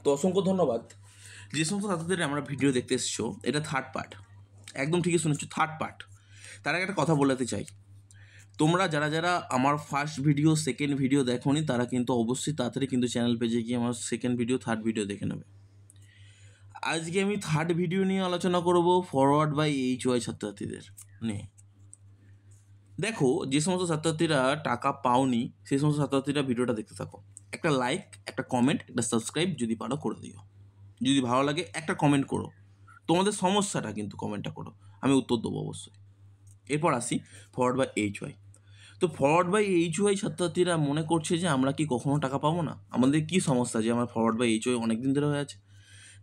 তো অসংখ্য ধন্যবাদ যে সমস্ত ছাত্রদের আমরা ভিডিও দেখতে এসেছো। এটা থার্ড পার্ট, একদম ঠিকই শুনেছো, থার্ড পার্ট। তার আগে একটা কথা বলতে চাই, তোমরা যারা যারা আমার ফার্স্ট ভিডিও সেকেন্ড ভিডিও দেখোনি তারা কিন্তু অবশ্যই তাড়াতাড়ি কিন্তু চ্যানেল পেজে গিয়ে আমার সেকেন্ড ভিডিও থার্ড ভিডিও দেখে নেবে। আজকে আমি থার্ড ভিডিও নিয়ে আলোচনা করব ফরওয়ার্ড বাই HY ছাত্রছাত্রীদের নিয়ে। দেখো, যে সমস্ত ছাত্রছাত্রীরা টাকা পাওনি সেই সমস্ত ছাত্রছাত্রীরা ভিডিওটা দেখতে থাকো। একটা লাইক, একটা কমেন্ট, একটা সাবস্ক্রাইব যদি পারো করে দিও। যদি ভালো লাগে একটা কমেন্ট করো, তোমাদের সমস্যাটা কিন্তু কমেন্টটা করো, আমি উত্তর দেবো অবশ্যই। এরপর আসি ফরওয়ার্ড বাই HY। তো ফরওয়ার্ড বাই HY ছাত্রছাত্রীরা মনে করছে যে আমরা কি কখনো টাকা পাবো না? আমাদের কি সমস্যা যে আমার ফরওয়ার্ড বাই HY অনেক দিন ধরে হয়ে আছে?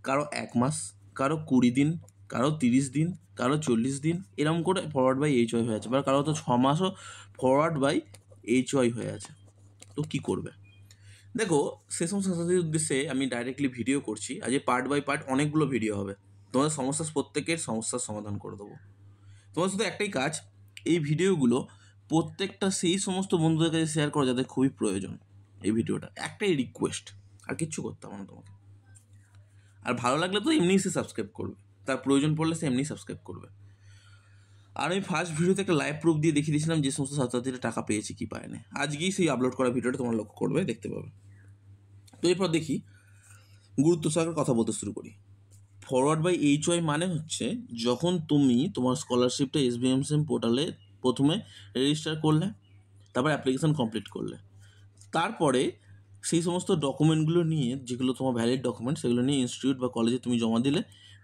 কারো 1 মাস, কারো 20 দিন, কারো 30 দিন, কারো 40 দিন, এরকম করে ফরওয়ার্ড বাই HY হয়ে আছে, বা কারো তো 6 মাসও ফরওয়ার্ড বাই HY হয়ে আছে। তো কী করবে? দেখো, সে সমস্ত ছাত্রছাত্রীর উদ্দেশ্যে আমি ডাইরেক্টলি ভিডিও করছি। আজ পার্ট বাই পার্ট অনেকগুলো ভিডিও হবে, তোমাদের সমস্যা প্রত্যেকের সমস্যার সমাধান করে দেবো। তোমার শুধু একটাই কাজ, এই ভিডিওগুলো প্রত্যেকটা সেই সমস্ত বন্ধুদের কাছে শেয়ার করা যাদের খুবই প্রয়োজন। এই ভিডিওটা একটাই রিকোয়েস্ট, আর কিচ্ছু করতে হবে না তোমাকে। আর ভালো লাগলে তো এমনিই সে সাবস্ক্রাইব করবে, তার প্রয়োজন পড়লে সে এমনি সাবস্ক্রাইব করবে। আর আমি ফার্স্ট ভিডিওতে একটা লাইভ প্রুফ দিয়ে দেখিয়ে দিয়েছিলাম যে সমস্ত ছাত্রছাত্রীরা টাকা পেয়েছে কি পায়নি। আজকেই সেই আপলোড করা ভিডিওটা তোমরা লক্ষ্য করবে, দেখতে পাবে। তো এরপর দেখি, গুরুত্ব সহকারে কথা বলতে শুরু করি। ফরওয়ার্ড বাই HY মানে হচ্ছে যখন তুমি তোমার স্কলারশিপটা SBMSM পোর্টালে প্রথমে রেজিস্টার করলে, তারপর অ্যাপ্লিকেশান কমপ্লিট করলে, তারপরে সেই সমস্ত ডকুমেন্টগুলো নিয়ে, যেগুলো তোমার ভ্যালিড ডকুমেন্ট, সেগুলো নিয়ে ইনস্টিটিউট বা কলেজে তুমি জমা দিলে,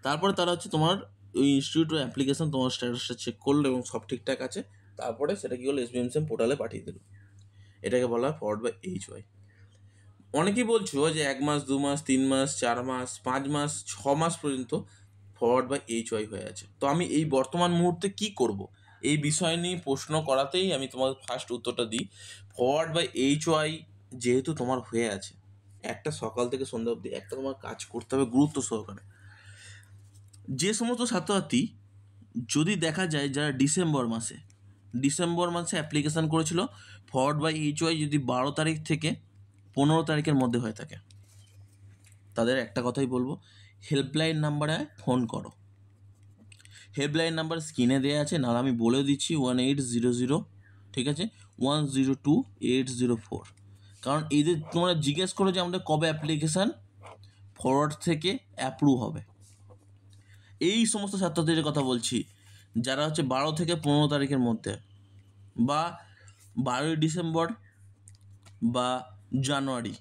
তারপরে তারা হচ্ছে তোমার ওই ইনস্টিটিউট বা অ্যাপ্লিকেশান তোমার স্ট্যাটাসটা চেক করলো এবং সব ঠিকঠাক আছে, তারপরে সেটা কী হলো SBMSM পোর্টালে পাঠিয়ে দিল। এটাকে বলা হয় ফরওয়ার্ড বাই HY। অনেকেই বলছো যে 1 মাস, 2 মাস, 3 মাস, 4 মাস, 5 মাস, 6 মাস পর্যন্ত ফরওয়ার্ড বাই HY হয়ে আছে। তো আমি এই বর্তমান মুহূর্তে কি করব, এই বিষয় নিয়ে প্রশ্ন করাতেই আমি তোমাদের ফার্স্ট উত্তরটা দিই। ফরওয়ার্ড বাই HY যেহেতু তোমার হয়ে আছে, একটা সকাল থেকে সন্ধ্যা অবধি একটা তোমার কাজ করতে হবে গুরুত্ব সহকারে। যে সমস্ত ছাত্রছাত্রী যদি দেখা যায় যারা ডিসেম্বর মাসে অ্যাপ্লিকেশান করেছিল, ফরওয়ার্ড বাই HY যদি 12 তারিখ থেকে 15 তারিখের মধ্যে হয়ে থাকে, তাদের একটা কথাই বলবো, হেল্পলাইন নাম্বারে ফোন করো। হেল্পলাইন নাম্বার স্ক্রিনে দেওয়া আছে, নাহলে আমি বলে দিচ্ছি 1800, ঠিক আছে, 102804। কারণ এদের তোমরা জিজ্ঞেস করো যে আমাদের কবে অ্যাপ্লিকেশান ফরওয়ার্ড থেকে অ্যাপ্রুভ হবে। এই সমস্ত ছাত্রছাত্রীদের কথা বলছি যারা হচ্ছে 12 থেকে 15 তারিখের মধ্যে, বা 12ই ডিসেম্বর বা জানুয়ারি,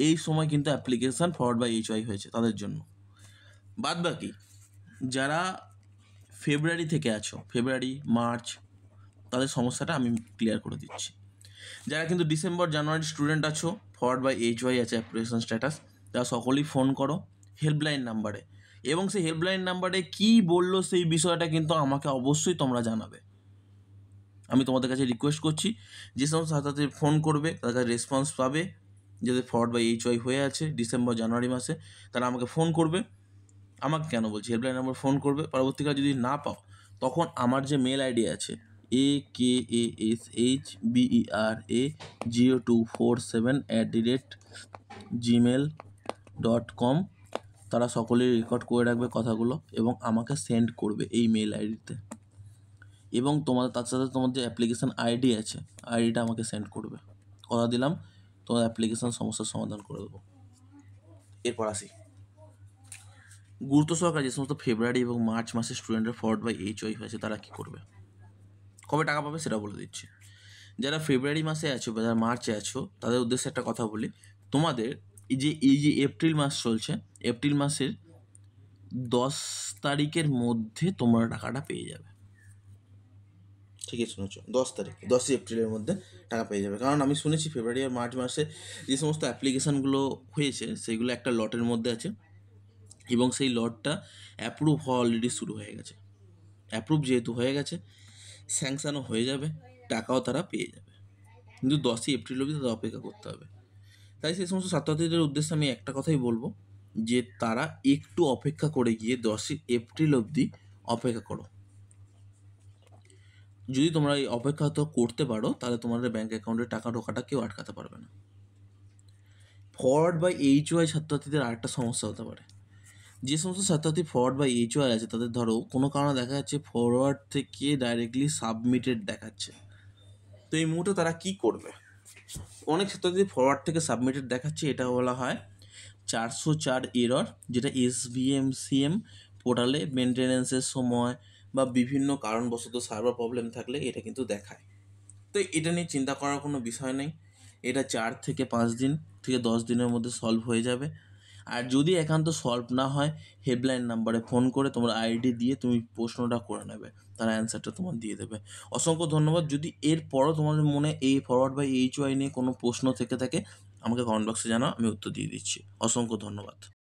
এই সময় কিন্তু অ্যাপ্লিকেশান ফরওয়ার্ড বাই HY হয়েছে তাদের জন্য। বাদ বাকি যারা ফেব্রুয়ারি থেকে আছো, ফেব্রুয়ারি মার্চ, তাদের সমস্যাটা আমি ক্লিয়ার করে দিচ্ছি। যারা কিন্তু ডিসেম্বর জানুয়ারি স্টুডেন্ট আছো, ফরওয়ার্ড বাই HY আছে অ্যাপ্লিকেশন স্ট্যাটাস, তারা সকলেই ফোন করো হেল্পলাইন নাম্বারে, এবং সেই হেল্পলাইন নাম্বারে কী বললো সেই বিষয়টা কিন্তু আমাকে অবশ্যই তোমরা জানাবে। আমি তোমাদের কাছে রিকোয়েস্ট করছি, যে সমস্ত ছাত্রছাত্রী ফোন করবে তাদের কাছে রেসপন্স পাবে, যাদের ফরওয়ার্ড বাই HY হয়ে আছে ডিসেম্বর জানুয়ারি মাসে, তারা আমাকে ফোন করবে। আমাকে কেন বলছি, হেল্পলাইন নাম্বার ফোন করবে। পরবর্তীকালে যদি না পাও, তখন আমার যে মেল আইডি আছে akashbera0247@gmail.com, তারা সকলেই রেকর্ড করে রাখবে কথাগুলো এবং আমাকে সেন্ড করবে এই মেল আইডিতে। এবং তোমাদের তার সাথে তোমার যে অ্যাপ্লিকেশান আইডি আছে, আইডিটা আমাকে সেন্ড করবে। কথা দিলাম তোমার অ্যাপ্লিকেশান সমস্যার সমাধান করে দেবো। এরপর আসি, গুরুত্ব সহকারে যে সমস্ত ফেব্রুয়ারি এবং মার্চ মাসে স্টুডেন্টের ফরওয়ার্ড বাই HY হয়েছে তারা কী করবে, কবে টাকা পাবে সেটা বলে দিচ্ছি। যারা ফেব্রুয়ারি মাসে আছো বা যারা মার্চে আছো, তাদের উদ্দেশ্যে একটা কথা বলি, তোমাদের এই যে এপ্রিল মাস চলছে, এপ্রিল মাসের 10 তারিখের মধ্যে তোমরা টাকাটা পেয়ে যাবে। ঠিকই শুনেছ, 10 তারিখ, 10ই এপ্রিলের মধ্যে টাকা পেয়ে যাবে। কারণ আমি শুনেছি ফেব্রুয়ারি আর মার্চ মাসে যে সমস্ত অ্যাপ্লিকেশানগুলো হয়েছে সেগুলো একটা লটের মধ্যে আছে, এবং সেই লটটা অ্যাপ্রুভ হওয়া অলরেডি শুরু হয়ে গেছে। অ্যাপ্রুভ যেহেতু হয়ে গেছে, স্যাংশনও হয়ে যাবে, টাকাও তারা পেয়ে যাবে, কিন্তু 10ই এপ্রিল অবধি তাদের অপেক্ষা করতে হবে। তাই সেই সমস্ত ছাত্রছাত্রীদের উদ্দেশ্যে আমি একটা কথাই বলবো, যে তারা একটু অপেক্ষা করে গিয়ে 10ই এপ্রিল অবধি অপেক্ষা করো। যদি তোমরা এই অপেক্ষা তো করতে পারো, তাহলে তোমাদের ব্যাঙ্ক অ্যাকাউন্টে টাকা ঢোকাটা কেউ আটকাতে পারবে না। ফরওয়ার্ড বাই এইচওয়াই ছাত্রছাত্রীদের আরেকটা সমস্যা হতে পারে। যে সমস্ত ছাত্রছাত্রী ফরওয়ার্ড বাই এইচওয়াই আছে তাদের ধরো কোনো কারণে দেখা যাচ্ছে ফরওয়ার্ড থেকে ডাইরেক্টলি সাবমিটেড দেখাচ্ছে, তো এই মুহূর্তে তারা কী করবে? অনেক ছাত্রছাত্রী ফরওয়ার্ড থেকে সাবমিটেড দেখাচ্ছে, এটা বলা হয় 404 এরর, যেটা SVMCM পোর্টালে মেনটেন্যান্সের সময় বা বিভিন্ন কারণবশত সার্ভার প্রবলেম থাকলে এটা কিন্তু দেখায়। তো এটা নিয়ে চিন্তা করার কোনো বিষয় নেই, এটা 4 থেকে 5 দিন থেকে 10 দিনের মধ্যে সলভ হয়ে যাবে। আর যদি একান্ত সলভ না হয়, হেল্পলাইন নাম্বারে ফোন করে তোমার আইডি দিয়ে তুমি প্রশ্নটা করে নেবে, তারা অ্যান্সারটা তোমার দিয়ে দেবে। অসংখ্য ধন্যবাদ। যদি এরপরও তোমাদের মনে এই ফরওয়ার্ড বাই এইচওয়াই নিয়ে কোনো প্রশ্ন থেকে থাকে আমাকে কমেন্ট বক্সে জানাও, আমি উত্তর দিয়ে দিচ্ছি। অসংখ্য ধন্যবাদ।